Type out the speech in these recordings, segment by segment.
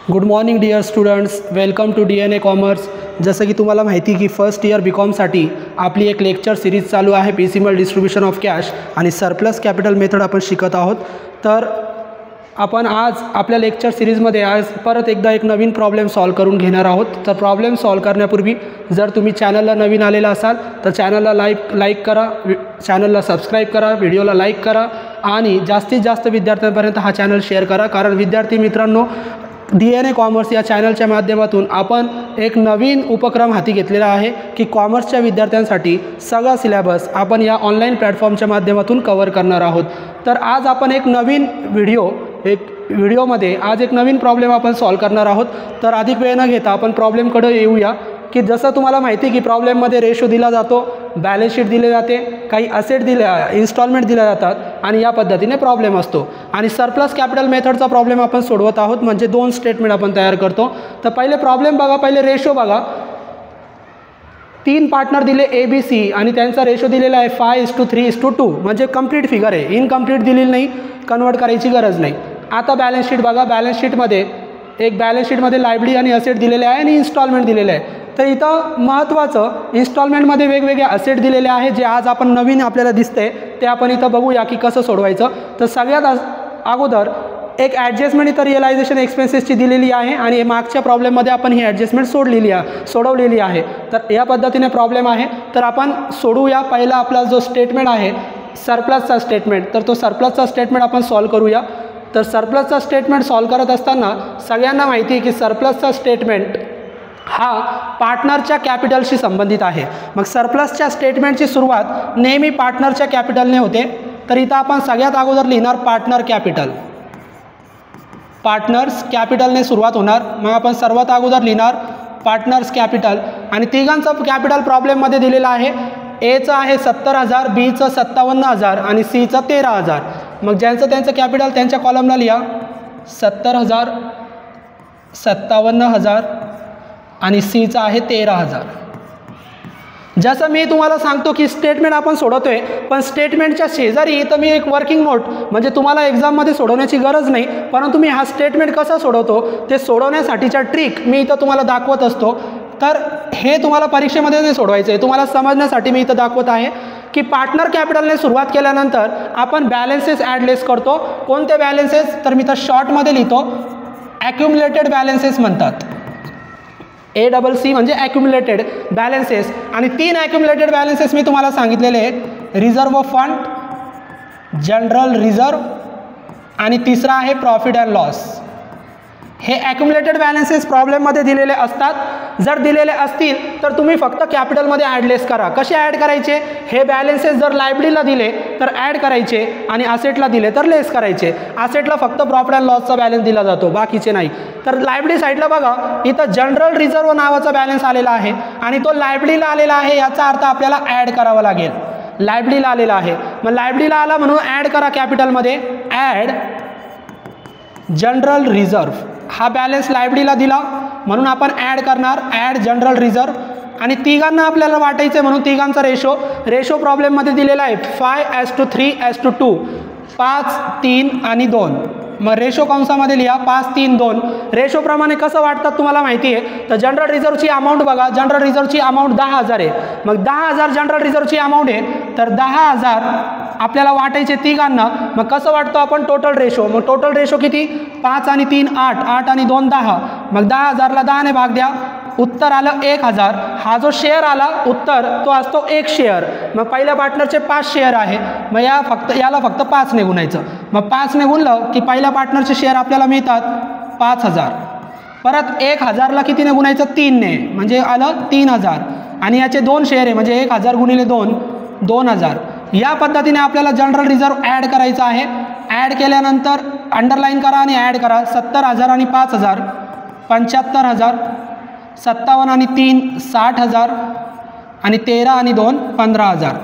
Good morning dear students, welcome to DNA commerce. जसं की तुम्हाला माहिती की फर्स्ट इयर BComसाठी आपली एक लेक्चर सिरीज चालू आहे. PCML डिस्ट्रीब्युशन ऑफ कॅश आणि सरप्लस कॅपिटल मेथड आपण शिकत आहोत. तर आपण आज आपल्या लेक्चर सिरीजमध्ये आज परत एकदा एक नवीन प्रॉब्लेम सॉल्व करून घेणार आहोत. तर प्रॉब्लेम सॉल्व करण्यापूर्वी जर तुम्ही चॅनलला नवीन आलेला असाल तर चॅनलला लाईक करा, चॅनलला सबस्क्राईब करा, व्हिडिओला लाईक करा आणि जास्तीत जास्त विद्यार्थ्यांपर्यंत हा चॅनल शेअर करा. कारण विद्यार्थी मित्रांनो, DNA कॉमर्स या चॅनलच्या माध्यमातून आपण एक नवीन उपक्रम हाती घेतलेला आहे की कॉमर्सच्या विद्यार्थ्यांसाठी सगळा सिलेबस आपण या ऑनलाईन प्लॅटफॉर्मच्या माध्यमातून कव्हर करणार आहोत. तर आज आपण एक नवीन व्हिडिओमध्ये आज एक नवीन प्रॉब्लेम आपण सॉल्व करणार आहोत. तर अधिक वेळ न घेता आपण प्रॉब्लेमकडे येऊया. की जसं तुम्हाला माहिती आहे की प्रॉब्लेममध्ये रेशो दिला जातो, बॅलन्स शीट दिले जाते, काही असेट इन्स्टॉलमेंट दिल्या जातात आणि या पद्धतीने प्रॉब्लेम असतो. आणि सरप्लस कॅपिटल मेथडचा प्रॉब्लेम आपण सोडवत आहोत, म्हणजे दोन स्टेटमेंट आपण तयार करतो. तर पहिले प्रॉब्लेम बघा, पहिले रेशो बघा. 3 पार्टनर दिले ABC आणि त्यांचा रेशो दिलेला आहे 5:3:2, म्हणजे कंप्लीट फिगर आहे, इनकम्प्लीट दिलेली नाही, कन्वर्ट करायची गरज नाही. आता बॅलन्स शीट बघा. बॅलन्स शीटमध्ये लायबिलिटी आणि असेट दिलेले आहे आणि इन्स्टॉलमेंट दिलेले आहे. तर इथं महत्त्वाचं इन्स्टॉलमेंटमध्ये वेगवेगळे असेट दिलेले आहे जे आज आपण नवीन आपल्याला दिसते ते आपण इथं बघूया की कसं सोडवायचं. तर सगळ्यात अगोदर एक ॲडजस्टमेंट इथं रिअलायझेशन एक्सपेन्सेसची दिलेली आहे आणि मागच्या प्रॉब्लेममध्ये आपण ही ॲडजस्टमेंट सोडवलेली आहे. तर या पद्धतीने प्रॉब्लेम आहे. तर आपण सोडवूया. पहिला आपला जो स्टेटमेंट आहे सरप्लसचा स्टेटमेंट, तर तो सरप्लसचा स्टेटमेंट आपण सॉल्व करूया. तर सरप्लसचा स्टेटमेंट सॉल्व करत असताना सगळ्यांना माहिती आहे की सरप्लसचा स्टेटमेंट हा पार्टनरच्या कॅपिटलशी संबंधित आहे. मग सरप्लसच्या स्टेटमेंटची सुरुवात नेहमी पार्टनरच्या कॅपिटलने होते. तर इथं आपण सगळ्यात अगोदर लिहिणार पार्टनर्स कॅपिटलने सुरुवात होणार. मग आपण सर्वात अगोदर लिहिणार पार्टनर्स कॅपिटल आणि तिघांचं कॅपिटल प्रॉब्लेममध्ये दिलेलं आहे. Aचं आहे 70,000, Bचं 57,000 आणि Cचं 13,000. मग ज्यांचं त्यांचं कॅपिटल त्यांच्या कॉलमला लिहा. 70,000, 57,000 आणि Cचं आहे 13,000. जसं मी तुम्हाला सांगतो की स्टेटमेंट आपण सोडवतोय, पण स्टेटमेंटच्या शेजारी इथं मी एक वर्किंग नोट, म्हणजे तुम्हाला एक्झाममध्ये सोडवण्याची गरज नाही, परंतु मी हा स्टेटमेंट कसा सोडवतो ते सोडवण्यासाठीच्या ट्रिक मी इथं तुम्हाला दाखवत असतो. तर हे तुम्हाला परीक्षेमध्ये नाही सोडवायचं आहे, तुम्हाला समजण्यासाठी मी इथं दाखवत आहे की पार्टनर कॅपिटलने सुरुवात केल्यानंतर आपण बॅलन्सेस ॲडलेस करतो. कोणते बॅलन्सेस? तर मी तर शॉर्टमध्ये लिहितो ॲक्युम्युलेटेड बॅलन्सेस म्हणतात. ACC म्हणजे ॲक्युम्युलेटेड बॅलन्सेस. आणि 3 ॲक्युम्युलेटेड बॅलन्सेस मी तुम्हाला सांगितलेले आहेत. रिझर्व्ह फंड, जनरल रिझर्व्ह आणि तिसरा आहे प्रॉफिट अँड लॉस. हे ॲक्युम्युलेटेड बॅलन्सेस प्रॉब्लेममध्ये दिलेले असतात. जर दिलेले असतील तर तुम्ही फक्त कॅपिटलमध्ये ॲडलेस करा. कसे ॲड करायचे? हे बॅलन्सेस जर लायबिलिटीला दिले तर ॲड करायचे आणि असेटला दिले तर लेस करायचे. असेटला फक्त प्रॉफिट अँड लॉसचा बॅलन्स दिला जातो, बाकीचे नाही. तर लायबिलिटी साईडला बघा, इथं जनरल रिझर्व्ह नावाचा बॅलन्स आलेला आहे आणि तो लायबिलिटीला आलेला आहे. याचा अर्थ आपल्याला ॲड करावा लागेल. लायबिलिटीला आलेला आहे, मग लायबिलिटीला आला म्हणून ॲड करा कॅपिटलमध्ये. ॲड जनरल रिझर्व्ह, हा बॅलन्स लायबिलिटीला दिला म्हणून आपण ॲड करणार ॲड जनरल रिझर्व्ह. आणि तिघांना आपल्याला वाटायचं म्हणून तिघांचा रेशो प्रॉब्लेममध्ये दिलेला आहे 5:3:2, 5, 3 आणि 2. मग रेशो कंसामध्ये लिहा 5, 3, 2. रेशोप्रमाणे कसं वाटतात तुम्हाला माहिती आहे. तर जनरल रिझर्वची अमाऊंट बघा. जनरल रिझर्वची अमाऊंट 10,000 आहे. मग 10,000 जनरल रिझर्वची अमाऊंट आहे, तर 10,000 आपल्याला वाटायचे तिघांना. मग कसं वाटतो आपण टोटल रेशो? मग टोटल रेशो किती? 5 आणि 3 8, 8 आणि 2 10. मग 10,000ला 10ने भाग द्या, उत्तर आलं 1,000. हा जो शेअर आला उत्तर तो असतो 1 शेअर. मग पहिल्या पार्टनरचे 5 शेअर आहे, मग याला फक्त 5ने गुणायचं. मग 5ने गुणलं की पहिल्या पार्टनरचे शेअर आपल्याला मिळतात 5,000. परत 1,000ला कितीने गुणायचं? 3ने, म्हणजे आलं 3,000. आणि याचे 2 शेअर आहे, म्हणजे 1,000 गुणिले 2, 2,000. या पद्धतीने आपल्याला जनरल रिझर्व्ह ॲड करायचं आहे. ॲड केल्यानंतर अंडरलाईन करा आणि ॲड करा. 70,000 आणि 5,000 75,000, 57 आणि 3 60,000 आणि 13 आणि 2 15,000.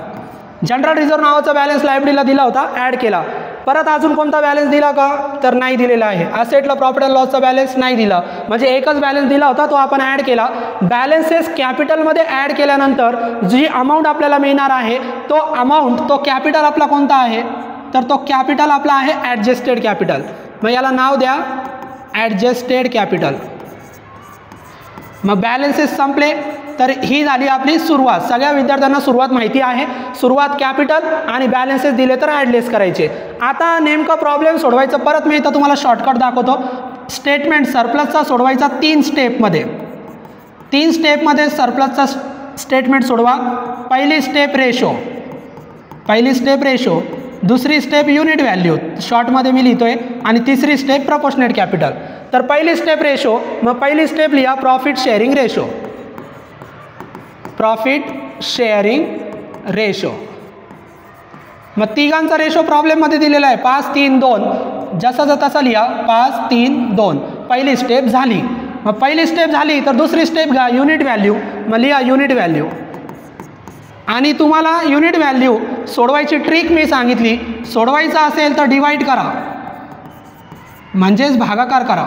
जनरल रिझर्व्ह नावाचा बॅलन्स लायबिलिटीला दिला होता, ॲड केला. परत अजून कोणता बॅलन्स दिला का? तर नाही दिलेला आहे. असेटला प्रॉफिट अँड लॉसचा बॅलन्स नाही दिला, म्हणजे एकच बॅलन्स दिला होता, तो आपण ॲड केला. बॅलन्सेस कॅपिटलमध्ये ॲड केल्यानंतर जी अमाऊंट आपल्याला मिळणार आहे तो अमाऊंट, तो कॅपिटल आपला कोणता आहे? तर तो कॅपिटल आपला आहे ॲडजस्टेड कॅपिटल. मग याला नाव द्या ॲडजस्टेड कॅपिटल. मग बॅलन्सेस संपले. तर ही झाली आपली सुरुवात. सगळ्या विद्यार्थ्यांना सुरुवात माहिती आहे. सुरुवात कॅपिटल आणि बॅलन्सेस दिले तर ॲडलेस करायचे. आता नेमकं प्रॉब्लेम सोडवायचं परत मी इथं तुम्हाला शॉर्टकट दाखवतो. स्टेटमेंट सरप्लसचा सोडवायचा 3 स्टेपमध्ये. 3 स्टेपमध्ये सरप्लसचा स्टेटमेंट सोडवा. पहिली स्टेप रेशो, दुसरी स्टेप युनिट व्हॅल्यू शॉर्टमध्ये मी लिहितोय, आणि तिसरी स्टेप प्रपोर्शनेट कॅपिटल. तर पहिली स्टेप रेशो. मग पहिली स्टेप लिहा प्रॉफिट शेअरिंग रेशो. मग तिघांचा रेशो प्रॉब्लेममध्ये दिलेला आहे 5, 3, 2. जसाचा तसा लिहा 5, 3, 2. पहिली स्टेप झाली. मग पहिली स्टेप झाली तर दुसरी स्टेप घ्या युनिट व्हॅल्यू. मग लिहा युनिट व्हॅल्यू. आणि तुम्हाला युनिट व्हॅल्यू सोडवायची ट्रिक मी सांगितली. सोडवायचं असेल तर डिवाइड करा, म्हणजेच भागाकार करा.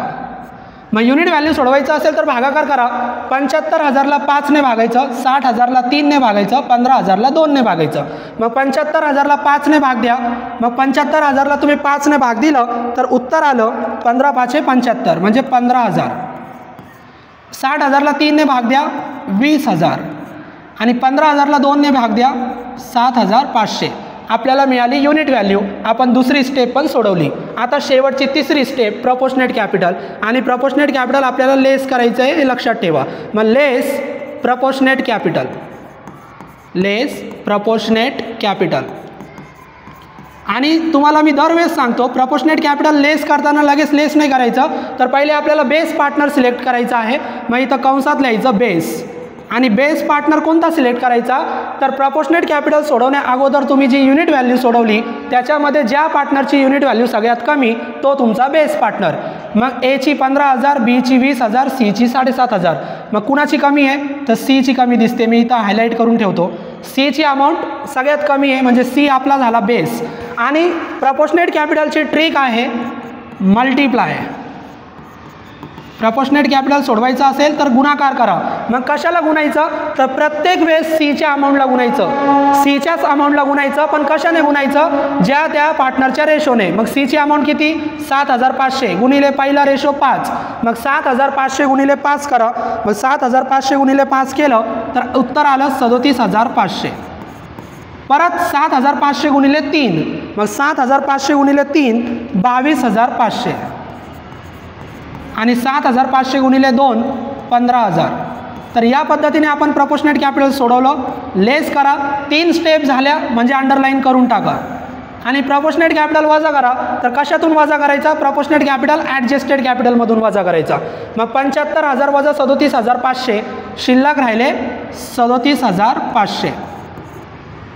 मग युनिट व्हॅल्यू सोडवायचं असेल तर भागाकार करा. 75,000ला 5ने भागायचं, 60,000ला 3ने भागायचं, 15,000ला 2ने भागायचं. मग 75,000ला 5ने भाग द्या. मग 75,000ला तुम्ही 5ने भाग दिलं तर उत्तर आलं 15 5 75 म्हणजे 15,000. 60,000ला 3ने भाग द्या 20,000 आणि 15,000ला 2ने भाग द्या 7,500. आपल्याला मिळाली युनिट व्हॅल्यू. आपण दुसरी स्टेप पण सोडवली. आता शेवटची तिसरी स्टेप प्रपोर्शनेट कॅपिटल. आणि प्रपोर्शनेट कॅपिटल आपल्याला लेस करायचं आहे हे लक्षात ठेवा. मग लेस प्रपोर्शनेट कॅपिटल. आणि तुम्हाला मी दरवेळेस सांगतो प्रपोर्शनेट कॅपिटल लेस करताना लगेच लेस नाही करायचं. तर पहिले आपल्याला बेस पार्टनर सिलेक्ट करायचा आहे. मग इथं कंसात लिहायचं बेस. आणि बेस पार्टनर कोणता सिलेक्ट करायचा तर प्रपोर्शनेट कॅपिटल सोडवण्या अगोदर तुम्ही जी युनिट व्हॅल्यू सोडवली त्याच्यामध्ये ज्या पार्टनरची युनिट व्हॅल्यू सगळ्यात कमी तो तुमचा बेस पार्टनर. मग एची 15,000, बीची 20,000, सीची 7,500. मग कुणाची कमी आहे तर सीची कमी दिसते. मी इथं हायलाईट करून ठेवतो. सीची अमाऊंट सगळ्यात कमी आहे म्हणजे सी आपला झाला बेस. आणि प्रपोर्शनेट कॅपिटलची ट्रिक आहे मल्टिप्लाय. प्रपोर्शनेट कॅपिटल सोडवायचं असेल तर गुणाकार करा. मग कशाला गुणायचं तर प्रत्येक वेळेस सीच्या अमाऊंटला गुणायचं. सीच्याच अमाऊंटला गुणायचं. पण कशाने गुणायचं ज्या त्या पार्टनरच्या रेशोने. मग सीची अमाऊंट किती 7,500 गुणिले पहिला रेशो 5. मग 7,500 गुणिले 5 करा. मग 7,500 गुणिले 5 केलं तर उत्तर आलं 37,500. परत 7,500 गुणिले 3. मग 7,500 गुणिले 3 22,500. आणि 7,500 गुणिले 2 15,000. तर या पद्धतीने आपण प्रपोर्शनेट कॅपिटल सोडवलं. लेस करा. 3 स्टेप झाल्या म्हणजे अंडरलाईन करून टाका. आणि प्रपोर्शनेट कॅपिटल वजा करा. तर कशातून वजा करायचा प्रपोर्शनेट कॅपिटल ॲडजस्टेड कॅपिटलमधून वजा करायचा. मग 75,000 वजा 37,500 शिल्लक राहिले 37,500.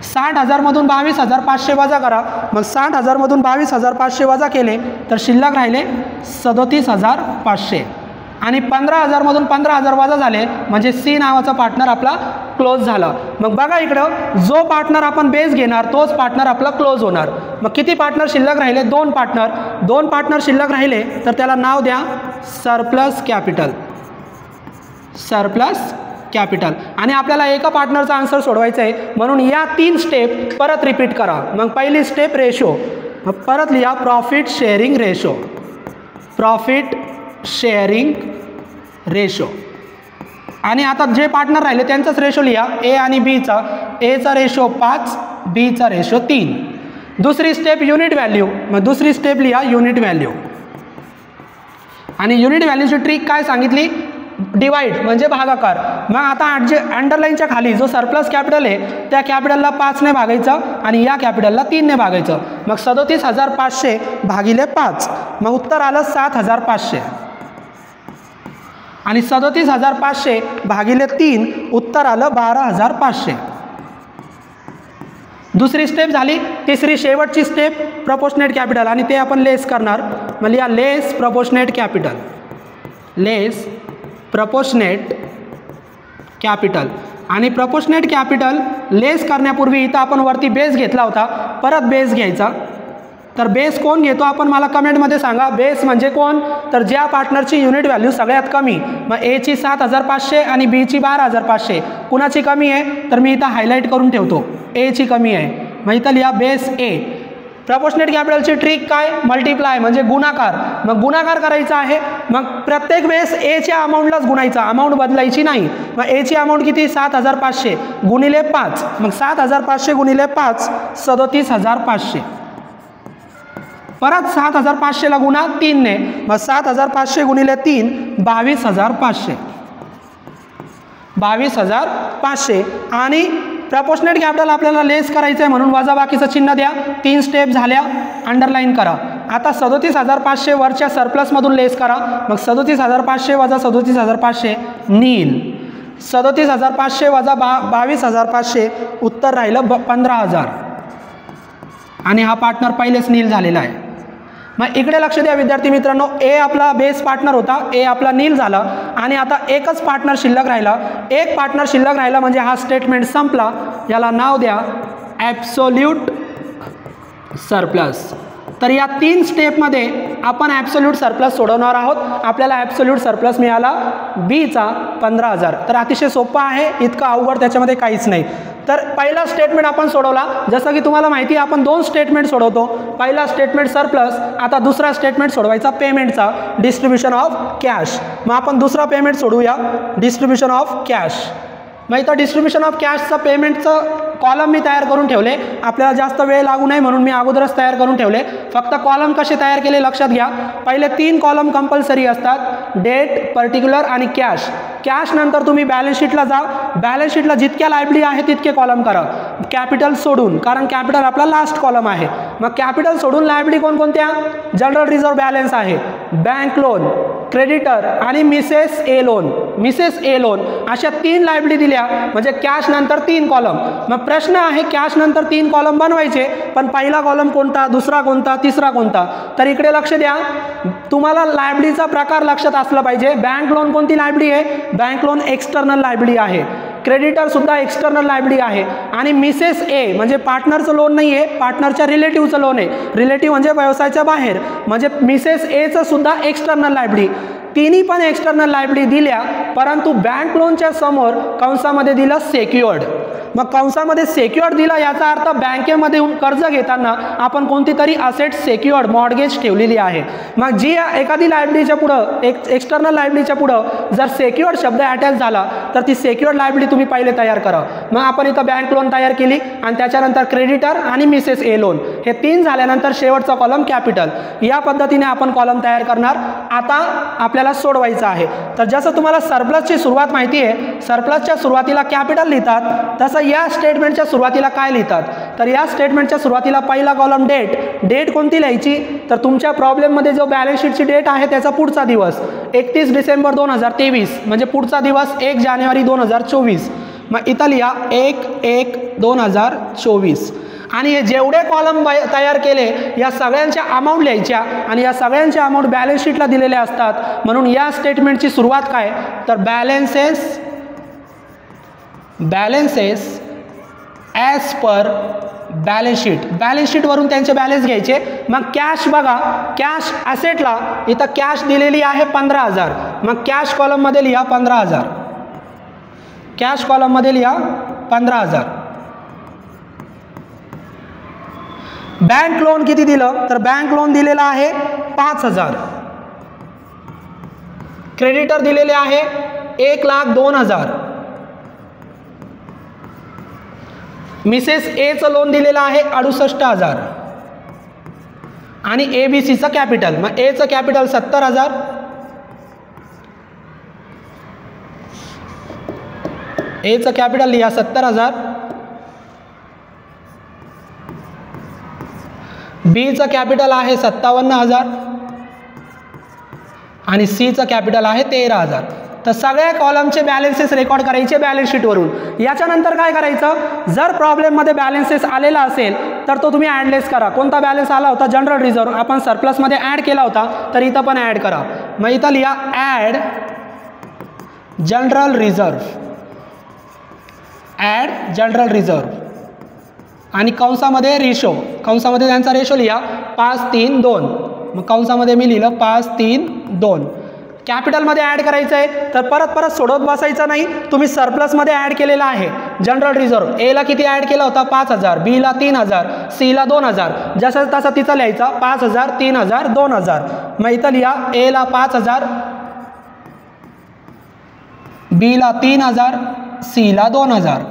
60,000 मधून 22,500 वजा करा. मग 60,000 मधून 22,500 वजा केले तर शिल्लक राहिले 37,500. आणि 15,000 मधून 15,000 वजा झाले म्हणजे सी नावाचा पार्टनर आपला क्लोज झाला. मग बघा इकडं जो पार्टनर आपण बेस घेणार तोच पार्टनर आपला क्लोज होणार. मग किती पार्टनर शिल्लक राहिले 2 पार्टनर. 2 पार्टनर शिल्लक राहिले तर त्याला नाव द्या सरप्लस कॅपिटल. आणि आपल्याला एका पार्टनरचा आन्सर सोडवायचा आहे म्हणून या 3 स्टेप परत रिपीट करा. मग पहिली स्टेप रेशो. मग परत लिहा प्रॉफिट शेअरिंग रेशो. आणि आता जे पार्टनर राहिले त्यांचाच रेशो लिहा. ए आणि बीचा. एचा रेशो 5, बीचा रेशो 3. दुसरी स्टेप युनिट व्हॅल्यू. मग दुसरी स्टेप लिहा युनिट व्हॅल्यू. आणि युनिट व्हॅल्यूची ट्रिक काय सांगितली डिवाइड म्हणजे भागाकार. मग आता अंडरलाईनच्या खाली जो सरप्लस कॅपिटल आहे त्या कॅपिटलला 5ने भागायचं आणि या कॅपिटलला 3ने भागायचं. मग 37,500 भागिले 5. मग उत्तर आलं 7,500. आणि 37,500 भागिले 3 उत्तर आलं 12,500. दुसरी स्टेप झाली. तिसरी शेवटची स्टेप प्रपोर्शनेट कॅपिटल आणि ते आपण लेस करणार. मग लिहा लेस प्रपोर्शनेट कॅपिटल. आणि प्रपोर्शनेट कॅपिटल लेस करण्यापूर्वी इथं आपण वरती बेस घेतला होता. परत बेस घ्यायचा. तर बेस कोण घेतो आपण मला कमेंटमध्ये सांगा. बेस म्हणजे कोण तर ज्या पार्टनरची युनिट व्हॅल्यू सगळ्यात कमी. मग एची 7,500 आणि बीची 12,500. कुणाची कमी आहे तर मी इथं हायलाईट करून ठेवतो एची कमी आहे. मग इथं लिहा बेस ए. प्रपोर्शनेट कॅपिटलची ट्रिक काय, मल्टिप्लाय म्हणजे गुणाकार. मग गुणाकार करायचा आहे, मग प्रत्येक वेळेस एच्या अमाऊंटलाच गुणायचा, अमाऊंट बदलायची नाही. मग एची अमाऊंट किती 7500 गुणिले 5, मग 7500 गुणिले 5 37500. परत 7500ला गुणा 3 ने, मग 7500 गुणिले 3 22500. 22500. आणि प्रपोर्शनेट कॅपिटल आपल्याला लेस करायचं आहे म्हणून वजाबाकीचं चिन्ह द्या. 3 स्टेप झाल्या, अंडरलाईन करा. आता 37500 वरच्या सरप्लसमधून लेस करा. मग 37500 वजा 37500 नील. 37500 वजा 22500 उत्तर राहिलं 15000. आणि हा पार्टनर पहिलेच नील झालेला आहे. मग इकडे लक्ष द्या विद्यार्थी मित्रांनो, ए आपला बेस पार्टनर होता, ए आपला नील झाला आणि आता एकच पार्टनर शिल्लक राहिला. एक पार्टनर शिल्लक राहिला म्हणजे हा स्टेटमेंट संपला. याला नाव द्या ॲब्सोल्यूट सरप्लस. तर या 3 स्टेपमध्ये आपण ॲब्सोल्यूट सरप्लस सोडवणार आहोत. आपल्याला ॲब्सोल्यूट सरप्लस मिळाला बीचा 15000. तर अतिशय सोपं आहे, इतकं अवघड त्याच्यामध्ये काहीच नाही. तर पहिला स्टेटमेंट आपण सोडवला. जसं की तुम्हाला माहिती आहे आपण 2 स्टेटमेंट सोडवतो. पहिला स्टेटमेंट सरप्लस, आता दुसरा स्टेटमेंट सोडवायचा पेमेंटचा, डिस्ट्रीब्युशन ऑफ कॅश. मग आपण दुसरा पेमेंट सोडवूया, डिस्ट्रीब्युशन ऑफ कॅश. मग इथं डिस्ट्रीब्युशन ऑफ कॅशचं पेमेंटचं कॉलम मी तयार करून ठेवले. आपल्याला जास्त वेळ लागू नये म्हणून मी अगोदरच तयार करून ठेवले. फक्त कॉलम कसे तयार केले लक्षात घ्या. पहिले 3 कॉलम कंपल्सरी असतात, डेट, पर्टिक्युलर आणि कॅश. कॅश नंतर तुम्ही बॅलन्स शीटला जा. बॅलन्स शीटला जितक्या लायबिलिटी आहे तितके कॉलम करा, कॅपिटल सोडून, कारण कॅपिटल आपला लास्ट कॉलम आहे. मग कॅपिटल सोडून लायबिलिटी कोणकोणत्या, जनरल रिझर्व्ह बॅलन्स आहे, बँक लोन, क्रेडिटर आणि Mrs A loan. Mrs A loan अशा 3 लायबिलिटी दिल्या म्हणजे कॅश नंतर 3 कॉलम. मग प्रश्न आहे कॅश नंतर 3 कॉलम बनवायचे, पण पहिला कॉलम कोणता, दुसरा कोणता, तिसरा कोणता. तर इकडे लक्ष द्या, तुम्हाला लायबिलिटीचा प्रकार लक्षात असला पाहिजे. बँक लोन कोणती लायबिलिटी आहे, बँक लोन एक्सटर्नल लायबिलिटी आहे. क्रेडिटर सुद्धा एक्सटर्नल लायबिलिटी आहे. आणि मिसेस ए म्हणजे पार्टनरचं लोन नाही आहे, पार्टनरच्या रिलेटिव्हचं लोन आहे. रिलेटिव्ह म्हणजे व्यवसायाच्या बाहेर, म्हणजे मिसेस एचं सुद्धा एक्सटर्नल लायबिलिटी. तिन्ही पण एक्सटर्नल लायबिलिटी दिल्या, परंतु बँक लोनच्या समोर कंसामध्ये दिलं सेक्युअर्ड. मग कंसामध्ये सेक्युअर्ड दिला याचा अर्थ बँकेमध्ये कर्ज घेताना आपण कोणती तरी असेट सेक्युअर्ड मॉर्गेज ठेवलेली आहे. मग जी एखादी लायबिलिटीच्या पुढं एक्सटर्नल लायबिलिटीच्या पुढं जर सेक्युअर्ड शब्द अटॅच झाला तर ती सेक्युअर्ड लायबिलिटी तुम्ही पहिले तयार करा. मग आपण इथं बँक लोन तयार केली आणि त्याच्यानंतर क्रेडिटर आणि मिसेस ए लोन हे 3 झाल्यानंतर शेवटचा कॉलम कॅपिटल. या पद्धतीने आपण कॉलम तयार करणार. आता आपल्याला सोडवायचं आहे. तर जसं तुम्हाला सरप्लसची सुरुवात माहिती आहे, सरप्लसच्या सुरुवातीला कॅपिटल लिहितात, तसं या स्टेटमेंटच्या सुरुवातीला काय लिहितात. तर या स्टेटमेंटच्या सुरुवातीला पहिला कॉलम डेट. डेट कोणती लिहायची, तर तुमच्या प्रॉब्लेममध्ये जो बॅलन्स शीटची डेट आहे त्याचा पुढचा दिवस 31 डिसेंबर 2023 म्हणजे पुढचा दिवस 1 जानेवारी 2024. मग इथं लिहा 1/1/2024. आणि हे जेवढे कॉलम तयार केले या सगळ्यांच्या अमाऊंट लिहायच्या आणि या सगळ्यांच्या अमाऊंट बॅलन्स शीटला दिलेल्या असतात. म्हणून या स्टेटमेंटची सुरुवात काय, तर balances as per balance sheet. Balance शीटवरून त्यांचे बॅलन्स घ्यायचे. मग कॅश बघा, कॅश ॲसेटला इथं कॅश दिलेली आहे 15000. मग कॅश कॉलममध्ये लिहा 15000. कॅश कॉलममध्ये लिहा 15000. बँक लोन किती दिलं, तर बँक लोन दिलेला आहे 5000. क्रेडिटर दिलेले आहे 1,02,000. मिसेस एचं लोन दिलेलं आहे 68,000. आणि एबीसीचं कॅपिटल, मग एचं कॅपिटल 70,000, एचं कॅपिटल लिहा 70,000, बीचं कॅपिटल आहे 57,000 आणि सीचं कॅपिटल आहे 13,000. तर सगळ्या कॉलमचे बॅलन्सेस रेकॉर्ड करायचे बॅलन्स शीटवरून. याच्यानंतर काय करायचं, जर प्रॉब्लेममध्ये बॅलन्सेस आलेला असेल तर तो तुम्ही ॲडलेस करा. कोणता बॅलन्स आला होता, जनरल रिझर्व्ह आपण सरप्लसमध्ये ॲड केला होता, तर इथं पण ॲड करा. मग इथं लिहा add general reserve, add general reserve आणि कंसामध्ये रेशो, कंसामध्ये त्यांचा रेशो लिहा 5-3-2. मग कंसामध्ये मी लिहिलं 5-3-2. कॅपिटलमध्ये ॲड करायचं आहे तर परत सोडवत बसायचं नाही, तुम्ही सरप्लसमध्ये ॲड केलेला आहे जनरल रिझर्व्ह. एला किती ॲड केला होता 5000, बीला 3000, सीला 2000, जसं तसा तिचा लिहायचा 5000 3000 2000. मग इथं लिहा एला 5000, बीला 3000, सीला 2000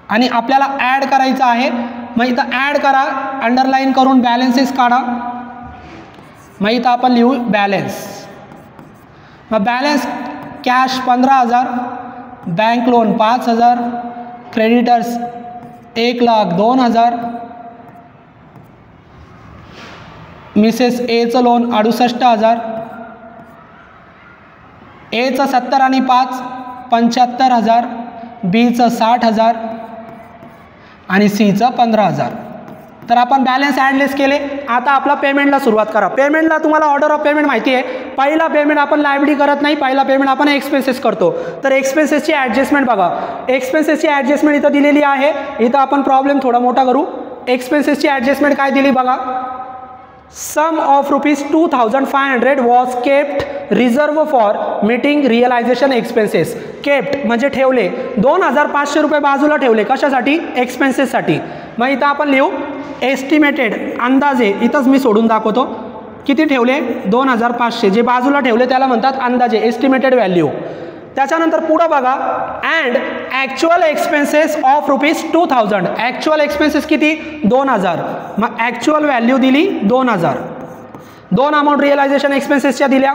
आणि आपल्याला ॲड करायचं आहे. मग इथं ॲड करा, अंडरलाईन करून बॅलन्सेस काढा. मग इथं आपण लिहू बॅलन्स. मग balance cash 15000, bank loan 5000, creditors 1,02,000, Mrs एचं लोन 68,000, एचं 70 आणि 5 75,000, बीचं 60,000 आणि सीचं 15,000. तर आपण बॅलन्स ॲडलेस केले. आता आपला पेमेंटला सुरुवात करा. पेमेंटला तुम्हाला ऑर्डर ऑफ पेमेंट माहिती आहे. पहिला पेमेंट आपण लायबिलिटी करत नाही, पहिला पेमेंट आपण एक्सपेन्सेस करतो. तर एक्सपेन्सेसची ॲडजस्टमेंट बघा. एक्सपेन्सेसची ॲडजस्टमेंट इथं दिलेली आहे. इथं आपण प्रॉब्लेम थोडा मोठा करू. एक्सपेन्सेसची ॲडजस्टमेंट काय दिली बघा. Sum of ₹2,500 was kept reserve for meeting realisation expenses. Kept म्हणजे ठेवले, 2,500 रुपये बाजूला ठेवले. कशासाठी? एक्सपेन्सेससाठी. मग इथं आपण लिहू एस्टिमेटेड, अंदाजे. इथंच मी सोडून दाखवतो किती ठेवले 2,500. जे बाजूला ठेवले त्याला म्हणतात अंदाजे, एस्टिमेटेड व्हॅल्यू. त्याच्यानंतर पुढं बघा and actual expenses of ₹2,000. Actual expenses किती 2,000. मग ॲक्च्युअल व्हॅल्यू दिली 2,000. दोन अमाऊंट रिअलायझेशन एक्सपेन्सेसच्या दिल्या.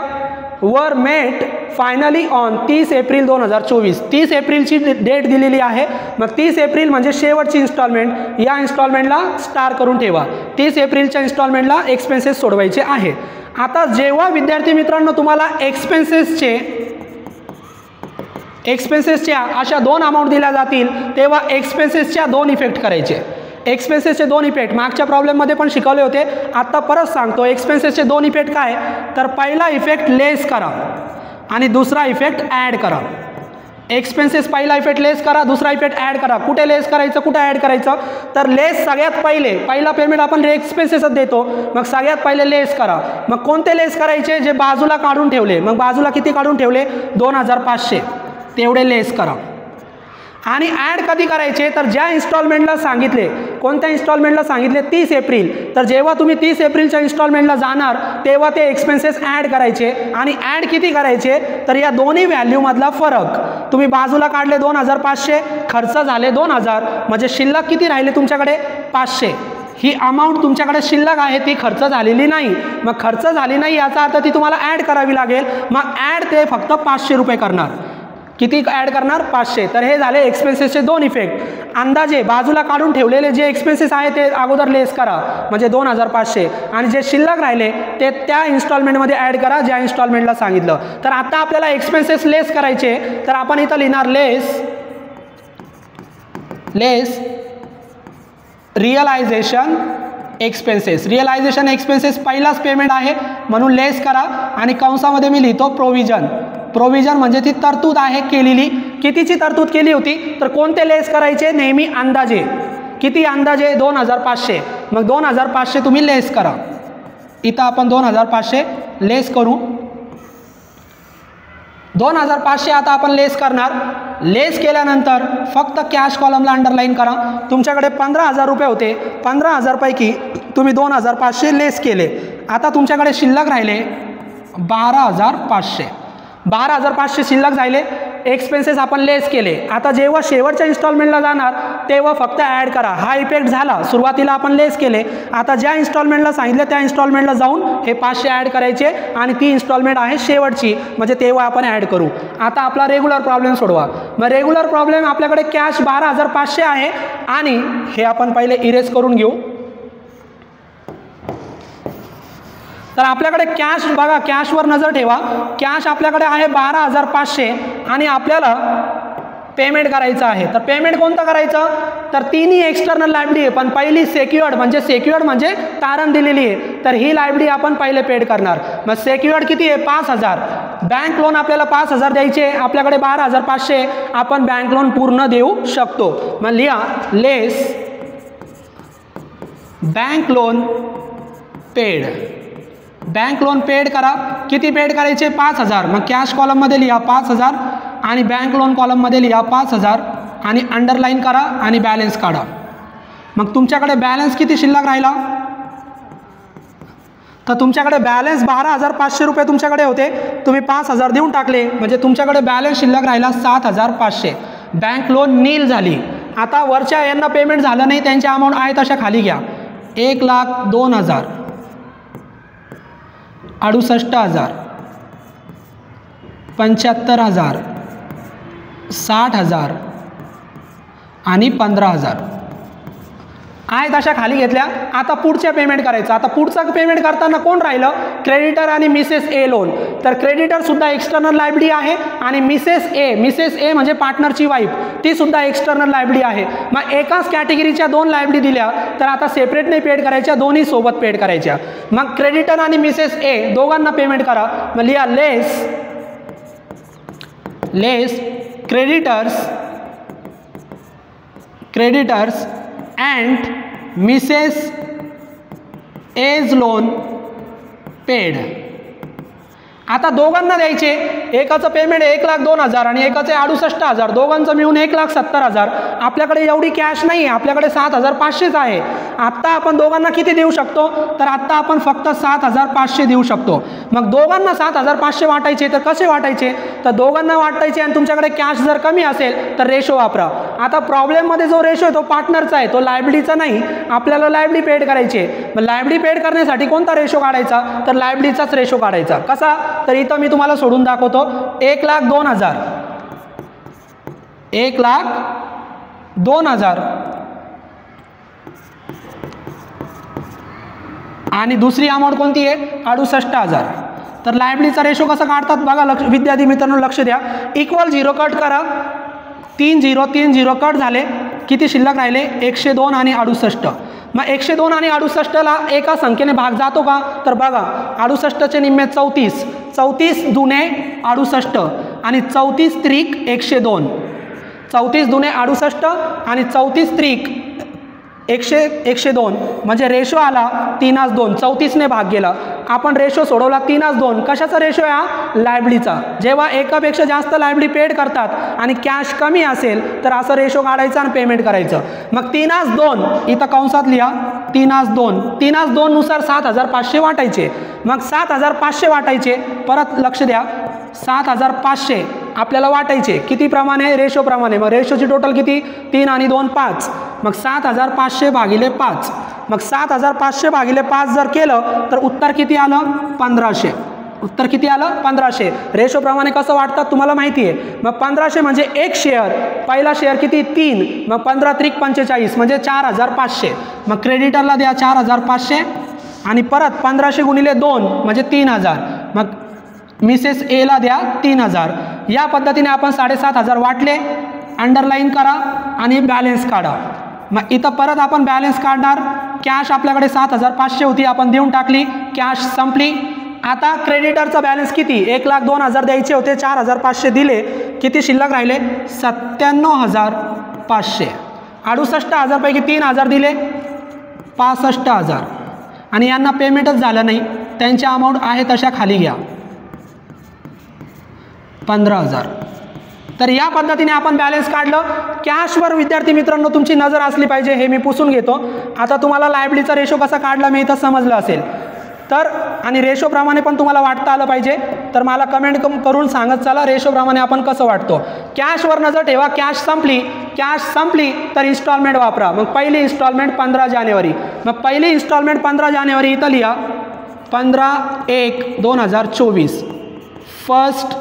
वर मेट फायनली ऑन 30 एप्रिल 2024. 30 एप्रिलची डेट दिलेली आहे. मग 30 एप्रिल म्हणजे शेवटची इन्स्टॉलमेंट. या इन्स्टॉलमेंटला स्टार करून ठेवा. 30 एप्रिलच्या इन्स्टॉलमेंटला एक्सपेन्सेस सोडवायचे आहे. आता जेव्हा विद्यार्थी मित्रांनो तुम्हाला एक्सपेन्सेसच्या अशा दोन अमाऊंट दिल्या जातील तेव्हा एक्सपेन्सेसच्या दोन इफेक्ट करायचे. एक्सपेन्सेसचे दोन इफेक्ट मागच्या प्रॉब्लेममध्ये पण शिकवले होते, आता परत सांगतो. एक्सपेन्सेसचे दोन इफेक्ट काय, तर पहिला इफेक्ट लेस करा आणि दुसरा इफेक्ट ॲड करा. एक्सपेन्सेस पहिला इफेक्ट लेस करा, दुसरा इफेक्ट ॲड करा. कुठे लेस करायचं, कुठे ॲड करायचं, तर लेस सगळ्यात पहिला पेमेंट आपण एक्सपेन्सेसच देतो. मग सगळ्यात पहिले लेस करा. मग कोणते लेस करायचे, जे बाजूला काढून ठेवले. मग बाजूला किती काढून ठेवले 2,500, तेवढे लेस करा. आणि ॲड कधी करायचे, तर ज्या इन्स्टॉलमेंटला सांगितले, कोणत्या इन्स्टॉलमेंटला सांगितले 30 एप्रिल, तर जेव्हा तुम्ही 30 एप्रिलच्या इन्स्टॉलमेंटला जाणार तेव्हा ते एक्सपेन्सेस ॲड करायचे. आणि ॲड किती करायचे, तर या दोन्ही व्हॅल्यूमधला फरक. तुम्ही बाजूला काढले 2,500, खर्च झाले 2,000, म्हणजे शिल्लक किती राहिले तुमच्याकडे 500. ही अमाऊंट तुमच्याकडे शिल्लक आहे, ती खर्च झालेली नाही. मग खर्च झाली नाही याचा अर्थ ती तुम्हाला ॲड करावी लागेल. मग ॲड ते फक्त 500 रुपये करणार. किती ॲड करणार 500. तर हे झाले एक्सपेन्सेसचे दोन इफेक्ट. अंदाजे बाजूला काढून ठेवलेले जे एक्सपेन्सेस आहे ते अगोदर लेस करा, म्हणजे 2,500, आणि जे शिल्लक राहिले ते त्या इन्स्टॉलमेंटमध्ये ॲड करा ज्या इन्स्टॉलमेंटला सांगितलं. तर आता आपल्याला एक्सपेन्सेस लेस करायचे, तर आपण इथं लिहिणार लेस रिअलायझेशन एक्सपेन्सेस. रिअलायझेशन एक्सपेन्सेस पहिलाच पेमेंट आहे म्हणून लेस करा. आणि कंसामध्ये मी लिहितो प्रोव्हिजन. प्रोव्हिजन म्हणजे ती तरतूद आहे केलेली. कितीची तरतूद केली होती, तर कोणते लेस करायचे, नेहमी अंदाजे. किती अंदाजे 2,500. मग 2,500 तुम्ही लेस करा. इथं आपण 2,500 लेस करू. 2,500 आता आपण लेस करणार. लेस केल्यानंतर फक्त कॅश कॉलमला अंडरलाईन करा. तुमच्याकडे 15,000 रुपये होते, 15,000 पैकी तुम्ही 2,500 लेस केले. आता तुमच्याकडे शिल्लक राहिले 12,500. 12,500 शिल्लक राहिले. एक्सपेन्सेस आपण लेस केले. आता जेव्हा शेवटच्या इन्स्टॉलमेंटला जाणार तेव्हा फक्त ॲड करा. हा इफेक्ट झाला. सुरुवातीला आपण लेस केले. आता ज्या इन्स्टॉलमेंटला सांगितलं त्या इन्स्टॉलमेंटला जाऊन हे 500 ॲड करायचे आणि ती इन्स्टॉलमेंट आहे शेवटची, म्हणजे तेव्हा आपण ॲड करू. आता आपला रेग्युलर प्रॉब्लेम सोडवा. मग रेग्युलर प्रॉब्लेम आपल्याकडे कॅश 12,500 आहे आणि हे आपण पहिले इरेज करून घेऊ. तर आपल्याकडे कॅश बघा, कॅशवर नजर ठेवा. कॅश आपल्याकडे आहे 12,500 आणि आपल्याला पेमेंट करायचं आहे. तर पेमेंट कोणतं करायचं, तर तिन्ही एक्सटर्नल लायबिलिटी आहे, पण पहिली सेक्युअर्ड म्हणजे तारण दिलेली आहे. तर ही लायबिलिटी आपण पहिले पेड करणार. मग सेक्युअर्ड किती आहे 5,000. बँक लोन आपल्याला 5,000 द्यायचे, आपल्याकडे 12,500, आपण बँक लोन पूर्ण देऊ शकतो. मग लिहा less bank loan paid. Bank loan paid करा. किती पेड करायचे? 5000. मग कॅश कॉलममध्ये लिहा 5000 आणि बँक लोन कॉलममध्ये लिहा 5000 आणि अंडरलाईन करा आणि बॅलन्स काढा. मग तुमच्याकडे बॅलन्स किती शिल्लक राहिला? तर तुमच्याकडे बॅलन्स 12,500 रुपये तुमच्याकडे होते, तुम्ही 5000 देऊन टाकले म्हणजे तुमच्याकडे बॅलन्स शिल्लक राहिला 7,500. बँक लोन नील झाली. आता वरच्या यांना पेमेंट झालं नाही, त्यांची अमाऊंट आहे तशा खाली घ्या. 1,02,000, 68,000, 75,000, 60,000 आणि 15,000 आहे तशा खाली घेतल्या. आता पुढच्या पेमेंट करायचं. आता पुढचं पेमेंट करताना कोण राहिलं? क्रेडिटर आणि मिसेस ए लोन. तर क्रेडिटर सुद्धा एक्सटर्नल लायबिलिटी आहे आणि मिसेस ए म्हणजे पार्टनरची वाईफ, ती सुद्धा एक्सटर्नल लायबिलिटी आहे. मग एकाच कॅटेगरीच्या 2 लायबिलिटी दिल्या तर आता सेपरेट नाही पेड करायच्या, दोन्ही सोबत पेड करायच्या. मग क्रेडिटर आणि मिसेस ए दोघांना पेमेंट करा. मग लिहा less creditors and Mrs. A's loan paid. आता दोघांना द्यायचे. एकाचं पेमेंट 1,02,000 आणि एकाचे 68,000, दोघांचं मिळून 1,70,000. आपल्याकडे एवढी कॅश नाही आहे, आपल्याकडे 7,500 आहे. आत्ता आपण दोघांना किती देऊ शकतो? तर आत्ता आपण फक्त 7,500 देऊ शकतो. मग दोघांना 7,500 वाटायचे तर कसे वाटायचे? तर दोघांना वाटायचे आणि तुमच्याकडे कॅश जर कमी असेल तर रेशो वापरा. आता प्रॉब्लेममध्ये जो रेशो आहे तो पार्टनरचा आहे, तो लायबिलिटीचा नाही. आपल्याला लायबिलिटी पेड करायची आहे. मग लायबिलिटी पेड करण्यासाठी कोणता रेशो काढायचा? तर लायबिलिटीचाच रेशो काढायचा. कसा? तर इथं मी तुम्हाला सोडून दाखवतो. 1,02,000, 1,02,000 आणि दुसरी अमाऊंट कोणती आहे? 68,000. तर लायबिलिटीचा रेशो कसा काढतात बघा. विद्यार्थी मित्रांनो लक्ष द्या. इक्वल 0 कट करा. 3 0 कट झाले. किती शिल्लक राहिले? 102 आणि 68. मग 102 आणि 68ला एका संख्येने भाग जातो का? तर बघा 68चे निम्मे 34, 34 दुने 68 आणि 34 त्रिक 102. 34 दुने 68 आणि 34 त्रिक 102 म्हणजे रेशो आला 3:2. 34ने भाग गेला. आपण रेशो सोडवला 3:2. कशाचा रेशो आहे हा? लायबिलिटीचा. जेव्हा एकापेक्षा जास्त लायबिलिटी पेड करतात आणि कॅश कमी असेल तर असं रेशो काढायचं आणि पेमेंट करायचं. मग 3:2 इथं कंसात लिहा. 3:2 नुसार 7,500 वाटायचे. मग 7,500 वाटायचे. परत लक्ष द्या. 7,500 आपल्याला वाटायचे किती प्रमाणे? रेशो प्रमाणे. मग रेशोची टोटल किती? 3 आणि 2 5. मग 7,500 भागिले 5. मग 7,500 भागिले 5 जर केलं तर उत्तर किती आलं? 1,500. उत्तर किती आलं? 1,500. रेशो प्रमाणे कसं वाटतात तुम्हाला माहिती आहे. मग 1,500 म्हणजे एक शेअर. पहिला शेअर किती? 3. मग 15 त्रिक 45 म्हणजे 4,500. मग क्रेडिटरला द्या 4,500 आणि परत 1,500 गुणिले 2 म्हणजे 3,000. मग मिसेस एला द्या 3,000. या पद्धतीने आपण 7,500 वाटले. अंडरलाईन करा आणि बॅलन्स काढा. मग इथं परत आपण बॅलन्स काढणार. कॅश आपल्याकडे 7,500 होती, आपण देऊन टाकली. कॅश संपली. आता क्रेडिटरचा बॅलन्स किती? 1,02,000 द्यायचे होते, 4,500 दिले. किती शिल्लक राहिले? 97,500. 68,000 पैकी 3,000 दिले, 65,000 आणि यांना पेमेंटच झालं नाही. त्यांच्या अमाऊंट आहे तशा खाली घ्या. 15,000. तर या पद्धतीने आपण बॅलन्स काढलं. कॅशवर विद्यार्थी मित्रांनो तुमची नजर असली पाहिजे, हे मी पुसून घेतो. आता तुम्हाला लायबिलिटीचा रेशो कसा काढला मी इथं समजलं असेल तर, आणि रेशोप्रमाणे पण तुम्हाला वाटता आलं पाहिजे. तर मला कमेंट करून सांगत चला रेशोप्रमाणे आपण कसं वाटतो. कॅशवर नजर ठेवा. कॅश संपली तर इन्स्टॉलमेंट वापरा. मग पहिली इन्स्टॉलमेंट 15 जानेवारी. मग पहिली इन्स्टॉलमेंट 15 जानेवारी इथं लिहा. 15/1/2024 फर्स्ट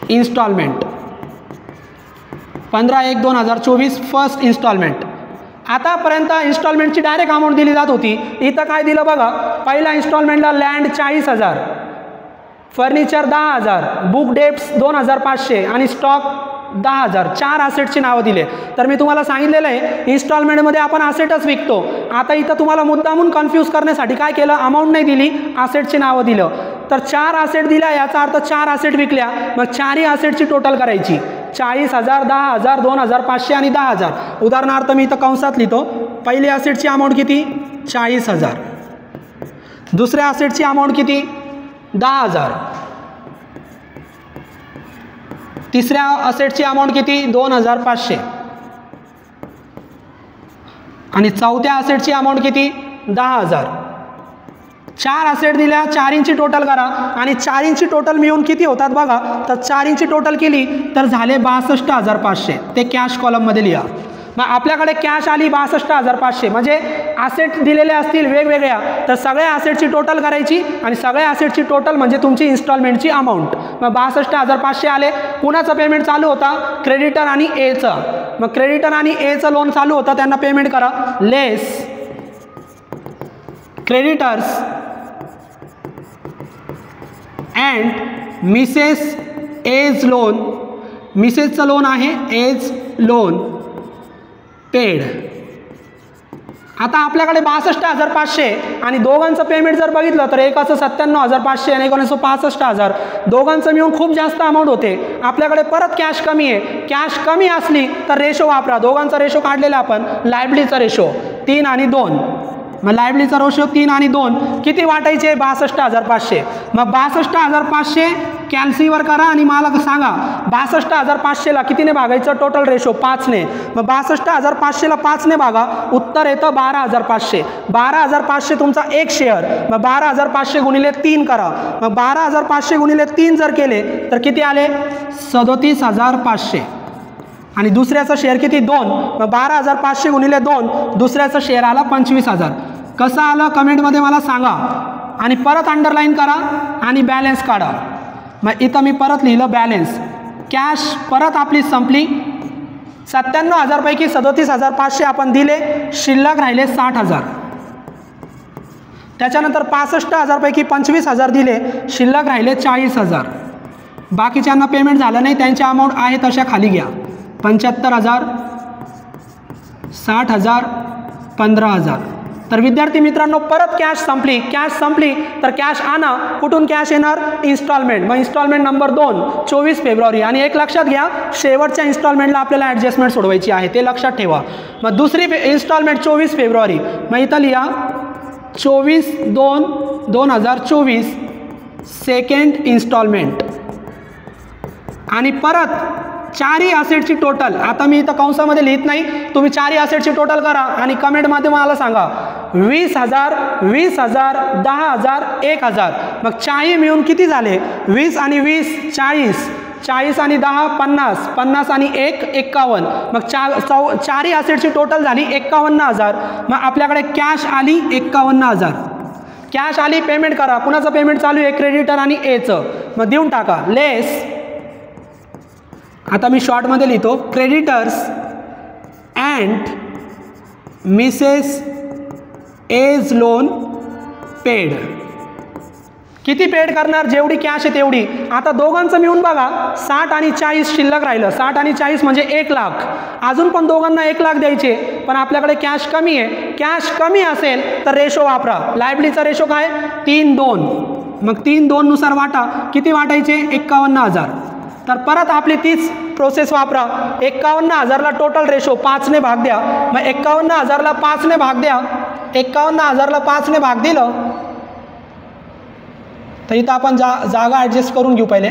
इन्स्टॉलमेंट. 15/1/2024 first instalment. आतापर्यंत इन्स्टॉलमेंटची डायरेक्ट अमाऊंट दिली जात होती. इथं काय दिलं बघा. पहिल्या इन्स्टॉलमेंटला लँड 40,000, फर्निचर 10,000, बुक डेप्स 2,500 आणि स्टॉक 10,000. 4 असेटची नावं दिले. तर मी तुम्हाला सांगितलेलं आहे इन्स्टॉलमेंटमध्ये आपण असेटच विकतो. आता इथं तुम्हाला मुद्दामून कन्फ्यूज करण्यासाठी काय केलं, अमाऊंट नाही दिली, असेटची नावं दिलं. तर 4 असेट दिल्या याचा अर्थ 4 असेट विकल्या. मग 4ही असेटची टोटल करायची. 40,000, 10,000, 2,500 आणि 10,000. उदाहरणार्थ मी इथं कंसात लिहितो. पहिली असेटची अमाऊंट किती? 40,000. दुसऱ्या असेटची अमाऊंट किती 10,000. तिसऱ्या असेटची अमाऊंट किती 2,500. आणि चौथ्या असेटची अमाऊंट किती 10,000. 4 असेट दिल्या, 4 टोटल करा आणि 4 टोटल मिळून किती होतात बघा. तर 4 टोटल केली तर झाले 62,500. ते कॅश कॉलममध्ये लिहा. मग आपल्याकडे कॅश आली 62,500. म्हणजे असेट दिलेले असतील वेगवेगळ्या, तर सगळ्या असेटची टोटल करायची आणि सगळ्या असेटची टोटल म्हणजे तुमची इन्स्टॉलमेंटची अमाऊंट. मग 62,500 आले. कुणाचं पेमेंट चालू होता क्रेडिटर आणि एचं. मग क्रेडिटर आणि एचं लोन चालू होतं, त्यांना पेमेंट करा. Less creditors and Mrs age loan. मिसेसचं लोन आहे एज लोन पेड. आता आपल्याकडे 62,500 आणि दोघांचं पेमेंट जर बघितलं तर एकाचं 97,500 आणि एकोणाचं 65,000. दोघांचं मिळून खूप जास्त अमाऊंट होते. आपल्याकडे परत कॅश कमी आहे. कॅश कमी असली तर रेशो वापरा. दोघांचा रेशो काढलेला आपण लायबिलिटीचा रेशो 3 आणि 2. मग लायबिलिटीचा रेशो 3 आणि 2 किती वाटायचे 62,500. मग 62,500 कॅल्सीवर करा आणि मला सांगा 62,500ला कितीने भागायचं. Total ratio 5ने. मग 62,500ला 5ने भागा. उत्तर येतं 12,500. 12,500 तुमचा एक शेअर. मग 12,500 गुणिले 3 करा. मग 12,500 गुणिले 3 जर केले तर किती आले 37,500. आणि दुसऱ्याचा शेअर किती 2. मग 12,500 गुणिले 2 दुसऱ्याचा शेअर आला 25,000. कसं आलं कमेंटमध्ये मला सांगा. आणि परत अंडरलाईन करा आणि बॅलन्स काढा. मग इथं मी परत लिहिलं बॅलन्स. कॅश परत आपली संपली. 97,000 पैकी 37,500 आपण दिले. शिल्लक राहिले 60,000. त्याच्यानंतर 65,000 पैकी 25,000 दिले. शिल्लक राहिले 40,000. बाकीच्यांना पेमेंट झालं नाही, त्यांच्या अमाऊंट आहे तशा खाली घ्या. 75,000, 60,000, 15,000. तर विद्यार्थी मित्रांनो परत कॅश संपली. कॅश संपली तर कॅश आणा. कुठून कॅश येणार इन्स्टॉलमेंट. मग इन्स्टॉलमेंट नंबर 2 24 फेब्रुवारी. आणि एक लक्षात घ्या शेवटच्या इन्स्टॉलमेंटला आपल्याला ॲडजस्टमेंट सोडवायची आहे, ते लक्षात ठेवा. मग दुसरी इन्स्टॉलमेंट 24 फेब्रुवारी. मग इथं लिहा 24/2/2024 सेकंड इन्स्टॉलमेंट. आणि परत 4 असेटची टोटल. आता मी इथं कंसामध्ये लिहित नाही, तुम्ही 4 असेटची टोटल करा आणि कमेंटमध्ये मला सांगा 20,000, 20,000, 10,000, 1,000. मग 4 मिळून किती झाले 20 आणि 20 40. 40 आणि 10 50. 50 आणि 1 51. मग 4 असेटची टोटल झाली 51,000. मग आपल्याकडे कॅश आली 51,000. कॅश आली. पेमेंट करा. कुणाचं पेमेंट चालू आहे क्रेडिटर आणि एचं. मग देऊन टाका. लेस आता मी शॉर्टमध्ये लिहितो creditors and Mrs age loan paid. किती पेड करणार जेवढी कॅश आहे तेवढी. आता दोघांचं मिळून बघा 60 आणि 40 शिल्लक राहिलं. 60 आणि 40 म्हणजे 1,00,000. अजून पण दोघांना 1,00,000 द्यायचे, पण आपल्याकडे कॅश कमी आहे. कॅश कमी असेल तर रेशो वापरा. लायबिलिटीचा रेशो काय 3:2. मग 3:2 नुसार वाटा. किती वाटायचे 51,000. तर परत आपली तीच प्रोसेस वापरा. 51,000ला टोटल रेशो 5ने भाग द्या. मग 51,000ला 5ने भाग द्या. 51,000ला 5ने भाग दिलं तर इथं आपण जागा ॲडजस्ट करून घेऊ पहिले.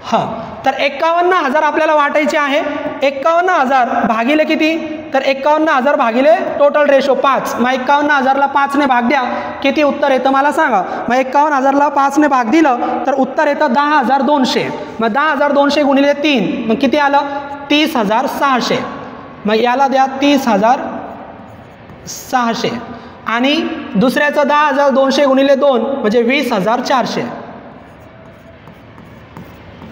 हां तर 51,000 आपल्याला वाटायचे आहे. 51,000 भागिले किती तर 51,000 भागिले टोटल रेशो 5. मग 51,000ला 5ने भाग द्या. किती उत्तर येतं मला सांगा. मग 51,000ला 5ने भाग दिलं तर उत्तर येतं 10,200. मग 10,200 गुणिले 3 मग किती आलं 30,600. मग याला द्या 30,600 आणि दुसऱ्याचं 10,200 गुणिले 2 म्हणजे 20,400.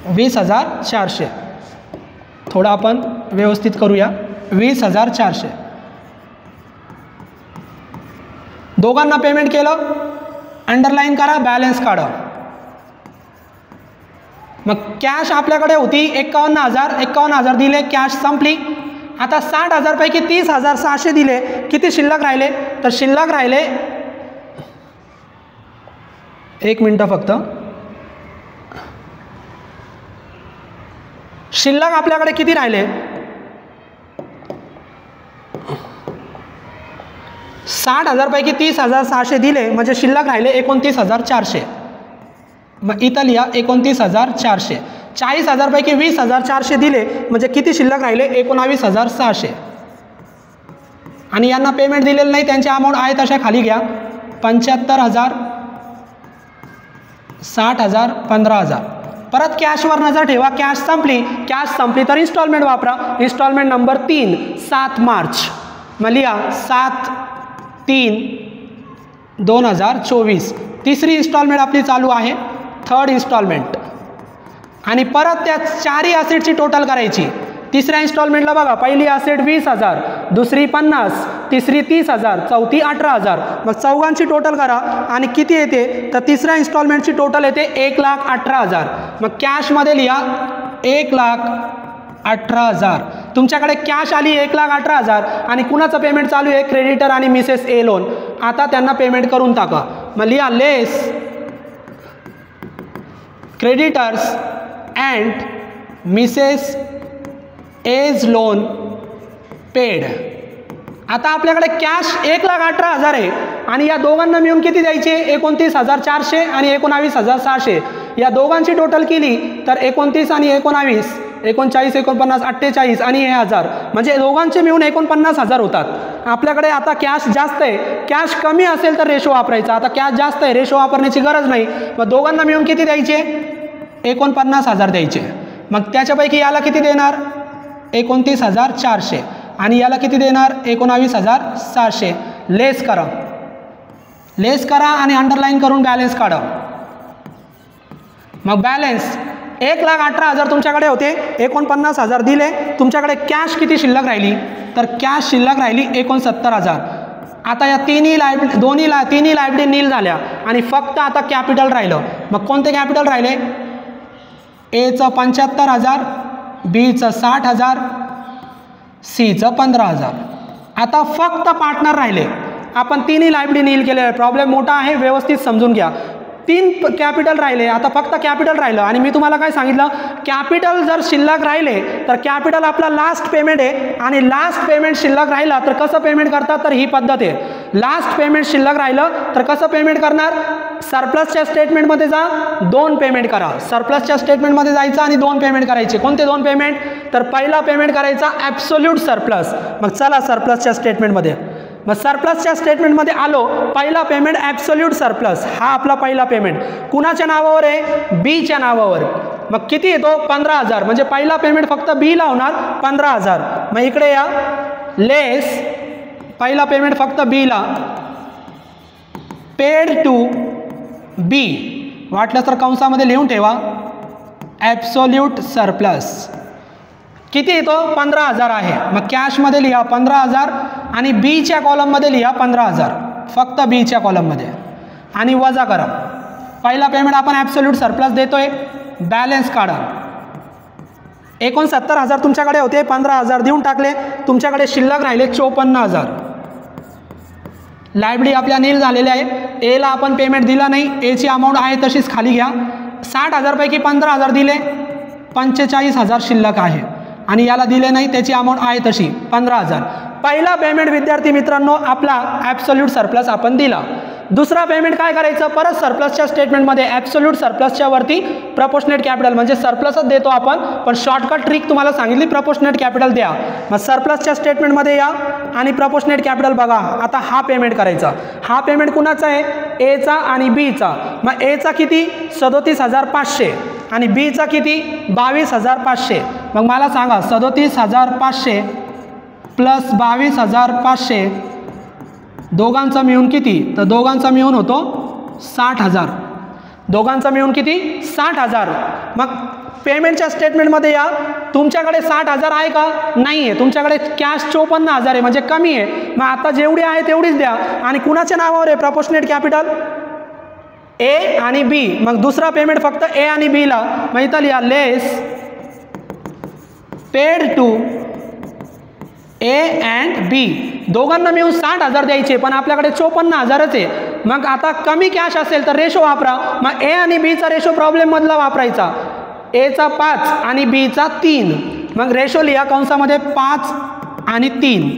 20,400. थोडं आपण व्यवस्थित करूया. 20,400. दोघांना पेमेंट केलं. अंडरलाईन करा. बॅलन्स काढा. मग कॅश आपल्याकडे होती 51,000. 51,000 दिले. कॅश संपली. आता 60,000 पैकी 30,600 दिले. किती शिल्लक राहिले तर शिल्लक राहिले 1 मिनटं फक्त. शिल्लक आपल्याकडे किती राहिले 60,000पैकी 30,600 दिले म्हणजे शिल्लक राहिले 29,400. मग इथं लिहा 29,400. 40,000पैकी 20,400 दिले म्हणजे किती शिल्लक राहिले 19,600. आणि यांना पेमेंट दिलेलं नाही, त्यांची अमाऊंट आहे तशा खाली घ्या. 75,000, 60,000, 15,000. परत कॅशवर नजर ठेवा. कॅश संपली तर इन्स्टॉलमेंट वापरा. Installment number 3 7 March. मग लिहा 7/3/2024. तिसरी इन्स्टॉलमेंट आपली चालू आहे, थर्ड इन्स्टॉलमेंट. आणि परत त्या चारही असेटची टोटल करायची. तिसऱ्या इन्स्टॉलमेंटला बघा, पहिली असेट 20,000, दुसरी 50, तिसरी 30,000, चौथी 18,000. मग चौघांची टोटल करा आणि किती येते तर तिसऱ्या इन्स्टॉलमेंटची टोटल येते 1,18,000. मग कॅशमध्ये लिहा 1,18,000. तुमच्याकडे कॅश आली 1,18,000 आणि कुणाचं पेमेंट चालू आहे क्रेडिटर आणि मिसेस ए लोन. आता त्यांना पेमेंट करून टाका. मग लिहा less creditors and Mrs age loan paid. आता आपल्याकडे कॅश 1,18,000 आहे आणि या दोघांना मिळून किती द्यायचे 29,400 आणि 19,600. या दोघांची टोटल केली तर 29 आणि 19, 39, 49, 48 आणि हे 1000 म्हणजे दोघांचे मिळून 49,000 होतात. आपल्याकडे आता कॅश जास्त आहे, कॅश कमी असेल तर रेशो वापरायचा. आता कॅश जास्त आहे, रेशो वापरण्याची गरज नाही. मग दोघांना मिळून किती द्यायचे 49,000 द्यायचे. मग त्याच्यापैकी याला किती देणार 29,400 आणि याला किती देणार 19,600. लेस करा आणि अंडरलाईन करून बॅलन्स काढा. मग बॅलन्स 1,18,000 तुमच्याकडे होते, 49,000 दिले. तुमच्याकडे कॅश किती शिल्लक राहिली तर कॅश शिल्लक राहिली 69,000. आता या तिन्ही लायबिलिटी नील झाल्या आणि फक्त आता कॅपिटल राहिलं. मग कोणते कॅपिटल राहिले एचं 75,000, बीचं 60,000, सीचं 15,000. आता फक्त पार्टनर राहिले. आपण तिन्ही लायबिलिटी नील केले. प्रॉब्लेम मोठा आहे, व्यवस्थित समजून घ्या. 3 कॅपिटल राहिले, आता फक्त कॅपिटल राहिलं. आणि मी तुम्हाला काय सांगितलं, कॅपिटल जर शिल्लक राहिले तर कॅपिटल आपला लास्ट पेमेंट आहे आणि लास्ट पेमेंट शिल्लक राहिला तर कसं पेमेंट करतात तर ही पद्धत आहे. लास्ट पेमेंट शिल्लक राहिलं तर कसं पेमेंट करणार, सरप्लसच्या स्टेटमेंटमध्ये जा, 2 पेमेंट करा. सरप्लसच्या स्टेटमेंटमध्ये जायचं आणि 2 पेमेंट करायचे. कोणते 2 पेमेंट तर पहिला पेमेंट करायचा ॲब्सोल्यूट सरप्लस. मग चला सरप्लसच्या स्टेटमेंटमध्ये. मग सरप्लसच्या स्टेटमेंटमध्ये आलो, पहिला पेमेंट ॲब्सोल्यूट सरप्लस. हा आपला पहिला पेमेंट कुणाच्या नावावर आहे बीच्या नावावर. मग किती येतो 15,000 म्हणजे पहिला पेमेंट फक्त बी ला होणार 15,000. मग इकडे या लेस पहिला पेमेंट फक्त बी ला पेड टू बी, वाटलं तर कंसामध्ये लिहून ठेवा ॲब्सोल्यूट सरप्लस. किती येतो 15,000 आहे. मग कॅशमध्ये लिहा 15,000 आणि बीच्या कॉलममध्ये लिहा 15,000, फक्त बीच्या कॉलममध्ये आणि वजा करा. पहिला पेमेंट आपण ॲब्सोल्यूट सरप्लस देतोय, बॅलन्स काढा. 69,000 तुमच्याकडे होते, 15,000 देऊन टाकले, तुमच्याकडे शिल्लक राहिले 54,000. लायबिलिटी आपल्या नील झालेल्या आहे. एला आपण पेमेंट दिला नाही, एची अमाऊंट आहे तशीच खाली घ्या. 60,000पैकी 15,000 दिले, 45,000 शिल्लक आहे आणि याला दिले नाही, त्याची अमाऊंट आहे तशी 15,000. पहिला पेमेंट विद्यार्थी मित्रांनो आपला ॲब्सोल्यूट सरप्लस आपण दिला. दुसरा पेमेंट काय करायचं, परत सरप्लसच्या स्टेटमेंटमध्ये ॲब्सोल्यूट सरप्लसच्या वरती प्रपोर्शनेट कॅपिटल म्हणजे सरप्लसच देतो आपण, पण शॉर्टकट ट्रिक तुम्हाला सांगितली प्रपोर्शनेट कॅपिटल द्या. मग सरप्लसच्या स्टेटमेंटमध्ये या आणि प्रपोर्शनेट कॅपिटल बघा. आता हा पेमेंट करायचा. हा पेमेंट कुणाचा आहे एचा आणि बीचा. मग एचा किती 37,500 आणि बीचा किती 22,500. मग मला सांगा 37,500 प्लस 22,500 दोघांचा मिळून किती तर दोघांचा मिळून होतो 60,000. दोघांचा मिळून किती 60,000. मग पेमेंटच्या स्टेटमेंटमध्ये या, तुमच्याकडे 60,000 आहे का नाही आहे, तुमच्याकडे कॅश 54,000 आहे म्हणजे कमी आहे. मग आता जेवढी आहे तेवढीच द्या. आणि कुणाच्या नावावर आहे प्रपोर्शनेट कॅपिटल ए आणि बी. मग दुसरा पेमेंट फक्त ए आणि बी ला. मग इथं लिहा लेस पेड टू ए अँड बी. दोघांना मिळून 60,000 द्यायचे पण आपल्याकडे 54,000च आहे. मग आता कमी कॅश असेल तर रेशो वापरा. मग ए आणि बीचा रेशो प्रॉब्लेम मधला वापरायचा. एचा 5 आणि बीचा 3. मग रेशो लिहा कंसामध्ये 5 आणि 3.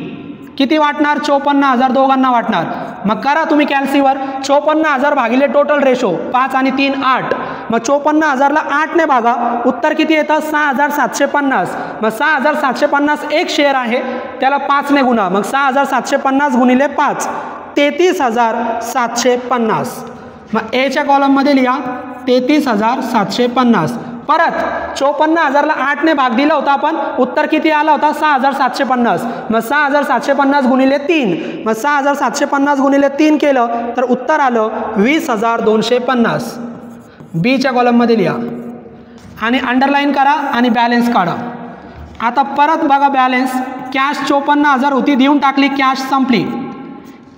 किती वाटणार? 54,000 दोघांना वाटणार. मग करा तुम्ही कॅल्सीवर. 54,000 भागिले टोटल रेशो 5 आणि 3 8. मग 54,000ला 8 ने भागा, उत्तर किती येतं? 6,750. मग 6,750 एक शेअर आहे, त्याला 5 ने गुणा. मग 6,750 गुणिले 5 33,750. मग एच्या कॉलममध्ये लिहा 33,750. परत 54,000ला 8 ने भाग दिला होता आपण, उत्तर किती आला होता? 6,750. मग 6,750 गुणिले 3. मग 6,750 गुणिले 3 केलं तर उत्तर आलं 20,250. बीच्या कॉलममध्ये लिहा आणि अंडरलाईन करा आणि बॅलन्स काढा. आता परत बघा बॅलन्स. कॅश 54,000 होती, देऊन टाकली, कॅश संपली.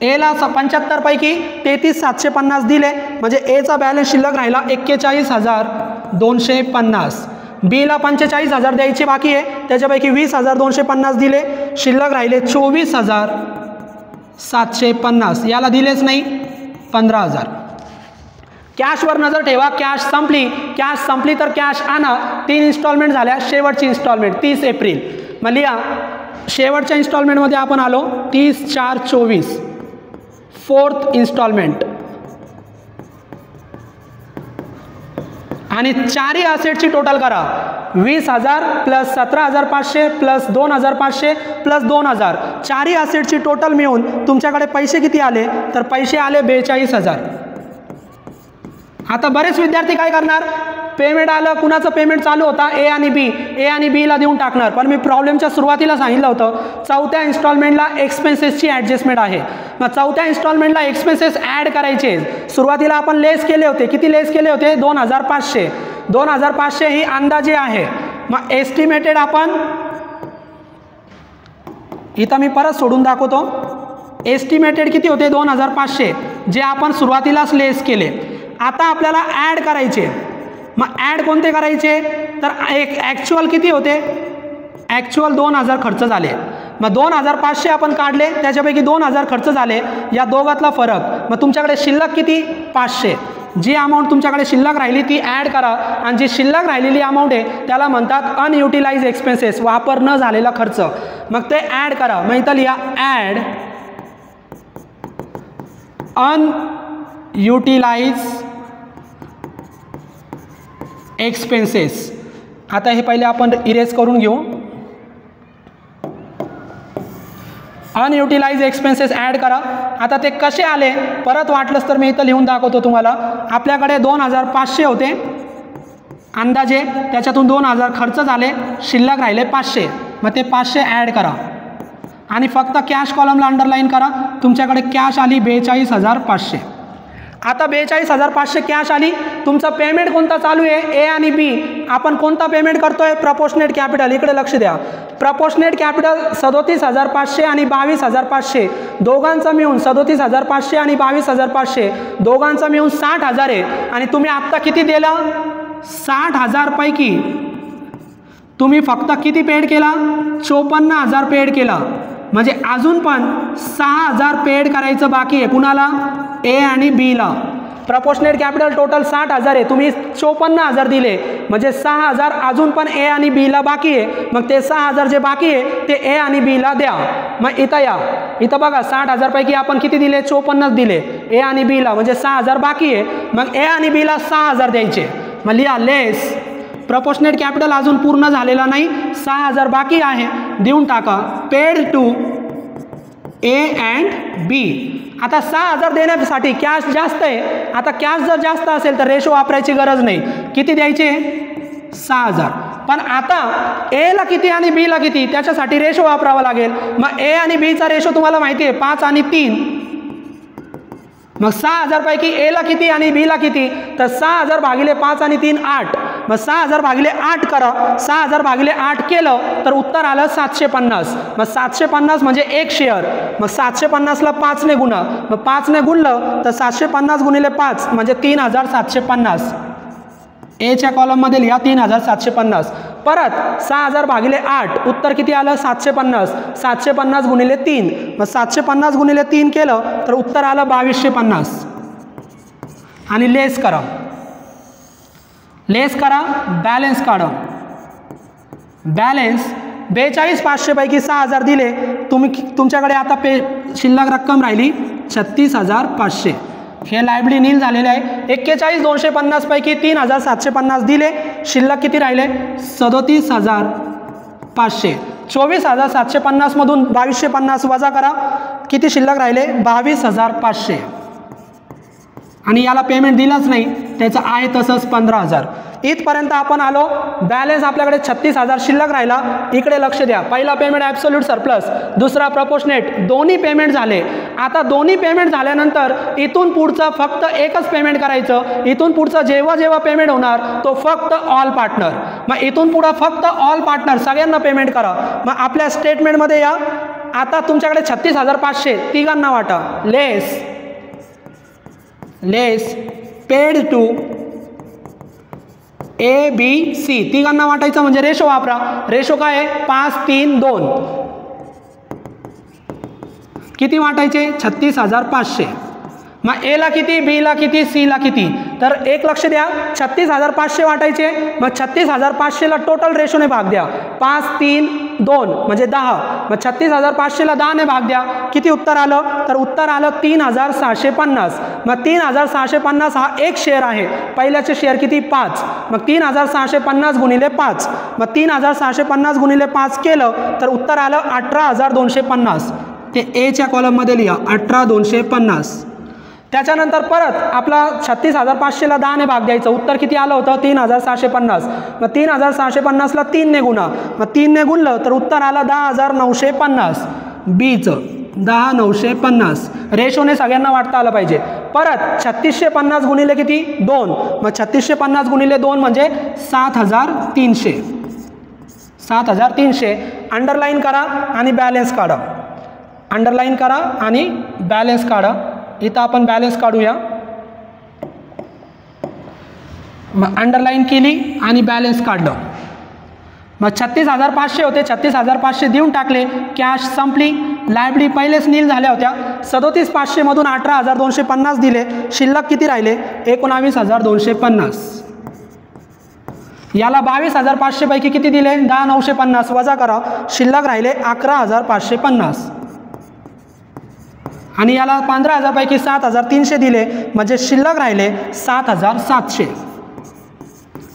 एला 75 पैकी 33,750 दिले, म्हणजे एचा बॅलन्स शिल्लक राहिला 41,250. बीला 45,000 द्यायचे बाकी आहे, त्याच्यापैकी 20,250 दिले, शिल्लक राहिले 24,750. याला दिलेच नाही 15,000. कॅशवर नजर ठेवा. कॅश संपली. कॅश संपली तर कॅश आणा. 3 इन्स्टॉलमेंट झाल्या. शेवटची इन्स्टॉलमेंट 30 एप्रिल. मग लिहा शेवटच्या इन्स्टॉलमेंटमध्ये आपण आलो 30/4/24. 4th instalment. आणि चारही असेटची टोटल करा. 20,000 प्लस 17,500 प्लस 2,500 प्लस 2,000. चारही असेटची टोटल मिळून तुमच्याकडे पैसे किती आले? तर पैसे आले 42,000. आता बरेच विद्यार्थी काय करणार? पेमेंट आलं, कुणाचं पेमेंट चालू होता? ए आणि बी. ए आणि बीला देऊन टाकणार. पण मी प्रॉब्लेमच्या सुरुवातीला सांगितलं होतं 4थ्या इन्स्टॉलमेंटला एक्सपेन्सेसची ॲडजस्टमेंट आहे. मग 4थ्या इन्स्टॉलमेंटला एक्सपेन्सेस ॲड करायचे. सुरुवातीला आपण लेस केले होते. किती लेस केले होते? 2,500. 2,500 ही अंदाजे आहे. मग एस्टिमेटेड आपण इथं मी परत सोडून दाखवतो. एस्टिमेटेड किती होते? 2,500, जे आपण सुरुवातीलाच लेस केले. आता आपल्याला ॲड करायचे. मग ॲड कोणते करायचे? तर एक ॲक्च्युअल किती होते? ॲक्च्युअल 2,000 खर्च झाले. मग 2,500 आपण काढले, त्याच्यापैकी 2,000 खर्च झाले. या दोघातला फरक. मग तुमच्याकडे शिल्लक किती? 500. जी अमाऊंट तुमच्याकडे शिल्लक राहिली ती ॲड करा. आणि जी शिल्लक राहिलेली अमाऊंट आहे त्याला म्हणतात अनयुटिलाइज एक्सपेन्सेस, वापर न झालेला खर्च. मग ते ॲड करा. मग इथं लिहा ॲड अनयुटिलाइज एक्सपेन्सेस. आता हे पहिले आपण इरेज करून घेऊ. अनयुटिलाइज एक्सपेन्सेस ॲड करा. आता ते कसे आले परत वाटलंच तर मी इथं लिहून दाखवतो तुम्हाला. आपल्याकडे 2,500 होते अंदाजे, त्याच्यातून 2,000 खर्च झाले, शिल्लक राहिले 500. मग ते 500 ॲड करा आणि फक्त कॅश कॉलमला अंडरलाईन करा. तुमच्याकडे कॅश आली 42,500. आता 42,500 कॅश आली. तुमचं पेमेंट कोणता चालू आहे? ए आणि बी. आपण कोणता पेमेंट करतोय? Proportionate capital. इकडे लक्ष द्या. प्रपोर्शनेट कॅपिटल 37,500 आणि 22,500 दोघांचा मिळून 37,500 आणि 22,500 दोघांचा मिळून 60,000 आहे. आणि तुम्ही आत्ता किती दिला? 60,000 पैकी तुम्ही फक्त किती पेड केला? 54,000 पेड केला. म्हणजे अजून पण 6,000 पेड करायचं बाकी आहे. कुणाला? ए आणि बीला. प्रपोर्शनेट कॅपिटल टोटल 60,000 आहे, तुम्ही 54,000 दिले, म्हणजे 6,000 अजून पण ए आणि बीला बाकी आहे. मग ते 6,000 जे बाकी आहे ते ए आणि बीला द्या. मग इथं या, इथं बघा 60,000 पैकी आपण किती दिले? 54 दिले ए आणि बीला, म्हणजे 6,000 बाकी आहे. मग ए आणि बीला 6,000 द्यायचे. मग लिहा लेस प्रपोर्शनेट कॅपिटल अजून पूर्ण झालेला नाही, 6,000 बाकी आहे, देऊन टाका. पेड टू ए अँड बी. आता 6,000 देण्यासाठी कॅश जास्त आहे. आता कॅश जर जास्त असेल तर रेशो वापरायची गरज नाही. किती द्यायचे? 6,000. पण आता एला किती आणि बीला किती त्याच्यासाठी रेशो वापरावा लागेल. मग ए आणि बीचा रेशो तुम्हाला माहिती आहे 5 आणि 3. मग 6,000 पैकी एला किती आणि बीला किती? तर 6,000 भागिले 5 आणि 3 8. मग 6,000 भागिले 8 करा. 6,000 भागिले 8 केलं तर उत्तर आलं 750. मग 750 म्हणजे एक शेअर. मग 750ला 5 ने गुणा. मग 5 ने गुणलं तर 750 गुणिले 5 म्हणजे 3,750. एच्या कॉलममध्ये लिहा 3,750. परत 6,000 भागिले 8 उत्तर किती आलं? 750. 750 गुणिले 3. मग 750 गुणिले 3 केलं तर उत्तर आलं 2,250. आणि लेस करा. लेस करा, बॅलन्स काढा. बॅलन्स 42,500 पैकी 6,000 दिले, तुमच्याकडे आता शिल्लक रक्कम राहिली 36,500. हे लायबिलिटी नील झालेले आहे. 41,250 पैकी 3,750 दिले, शिल्लक किती राहिले 37,500. 24,750 मधून 2,250 वजा करा, किती शिल्लक राहिले 22,500. आणि याला पेमेंट दिलंच नाही, त्याचं आहे तसंच 15,000. इथपर्यंत आपण आलो. बॅलन्स आपल्याकडे 36,000 शिल्लक राहिला. इकडे लक्ष द्या. पहिला पेमेंट ॲब्सोल्यूट सरप्लस, दुसरा प्रपोर्शनेट, दोन्ही पेमेंट झाले. आता दोन्ही पेमेंट झाल्यानंतर इथून पुढचं फक्त एकच पेमेंट करायचं. इथून पुढचं जेव्हा जेव्हा पेमेंट होणार तो फक्त ऑल पार्टनर. मग इथून पुढं फक्त ऑल पार्टनर सगळ्यांना पेमेंट करा. मग आपल्या स्टेटमेंटमध्ये या. आता तुमच्याकडे 36,500 तिघांना वाटा. लेस पेड टू ABC तिघांना वाटायचं म्हणजे रेशो वापरा. रेशो काय आहे 5, 3, 2. किती वाटायचे 36,500. मग ए ला किती, बी ला किती, सी ला किती. तर एक लक्ष द्या, 36,500 वाटायचे. मग 36,500 ला टोटल रेशोने भाग द्या. 5, 3, 2 म्हणजे 10. मग 36,500 ला 10 ने भाग द्या. किती उत्तर आलं, तर उत्तर आलं 3,650. मग 3,650 हा एक शेअर आहे. पहिल्याचे शेअर किती 5. मग 3,650 गुणिले 5. मग 3,650 गुणिले 5 केलं तर उत्तर आलं 18,250. ते एच्या कॉलममध्ये लिहा 18,250. त्याच्यानंतर परत आपला 36,500 ला 10 ने भाग द्यायचं. उत्तर किती आलं होतं 3,650. मग 3,650 ला 3 ने गुणा. मग 3 ने गुणलं तर उत्तर आलं 10,950. बीचं 10,950. रेशोने सगळ्यांना वाटता आलं पाहिजे. परत 3650 गुणिले किती 2. मग 3650 गुणिले 2 म्हणजे 7,300. 7,300. अंडरलाईन करा आणि बॅलन्स काढा. अंडरलाईन करा आणि बॅलन्स काढा. इथं आपण बॅलन्स काढूया. मग अंडरलाईन केली आणि बॅलन्स काढलं. मग 36,500 होते, 36,500 देऊन टाकले. कॅश संपली. लायबिलिटी पहिलेच नील झाल्या होत्या. 37,500 मधून 18,250 दिले. शिल्लक किती राहिले 19,250. याला 22,500 पैकी किती दिले 10,950 वजा करा, शिल्लक राहिले 11,550. आणि याला 15,000 पैकी 7,300 दिले म्हणजे शिल्लक राहिले 7,700.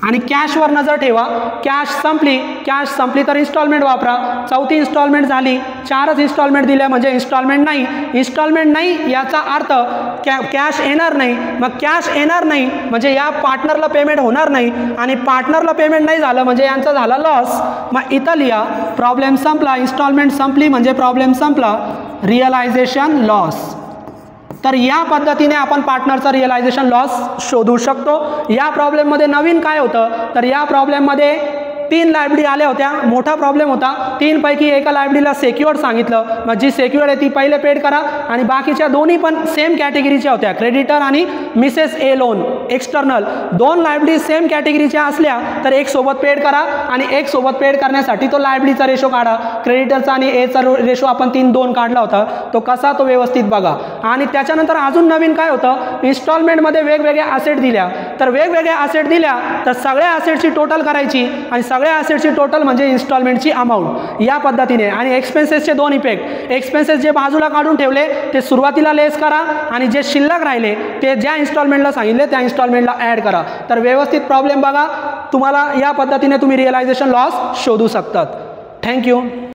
आणि कॅशवर नजर ठेवा. कॅश संपली तर इन्स्टॉलमेंट वापरा. चौथी इन्स्टॉलमेंट झाली, 4च इन्स्टॉलमेंट दिल्या म्हणजे इन्स्टॉलमेंट नाही याचा अर्थ कॅश येणार नाही. मग कॅश येणार नाही म्हणजे या पार्टनरला पेमेंट होणार नाही आणि पार्टनरला पेमेंट नाही झालं म्हणजे यांचा झाला लॉस. मग इथं लिहा प्रॉब्लेम संपला. इन्स्टॉलमेंट संपली म्हणजे प्रॉब्लेम संपला. Realization loss. तर या पद्धतीने आपण पार्टनरचा रिअलायझेशन लॉस शोधू शकतो. या प्रॉब्लेममध्ये नवीन काय होतं तर या प्रॉब्लेममध्ये 3 लायबिलिटी आल्या होत्या. मोठा प्रॉब्लेम होता. 3 पैकी एका लायबिलिटीला सेक्युअर्ड सांगितलं. मग जी सेक्युअर्ड आहे ती पहिले पेड करा आणि बाकीच्या दोन्ही पण सेम कॅटेगरीच्या होत्या, क्रेडिटर आणि Mrs A loan external. 2 liability same कॅटेगरीच्या असल्या तर एक सोबत पेड करा आणि एक सोबत पेड करण्यासाठी तो लायबिलिटीचा रेशो काढा. क्रेडिटरचा आणि एचा रेशो आपण 3-2 काढला होता. तो कसा तो व्यवस्थित बघा. आणि त्याच्यानंतर अजून नवीन काय होतं इन्स्टॉलमेंटमध्ये वेगवेगळ्या ॲसेट दिल्या. तर वेगवेगळ्या ॲसेट दिल्या तर सगळ्या ॲसेटची टोटल करायची आणि सगळ्या ॲसेटची टोटल म्हणजे इन्स्टॉलमेंटची अमाऊंट. या पद्धतीने. आणि एक्सपेन्सेसचे 2 इफेक्ट. एक्सपेन्सेस जे बाजूला काढून ठेवले ते सुरुवातीला लेस करा आणि जे शिल्लक राहिले ते ज्या इन्स्टॉलमेंटला सांगितले त्या इन्स्टॉलमेंटला ॲड करा. तर व्यवस्थित प्रॉब्लेम बघा. तुम्हाला या पद्धतीने तुम्ही रिअलायझेशन लॉस शोधू शकतात. थँक्यू.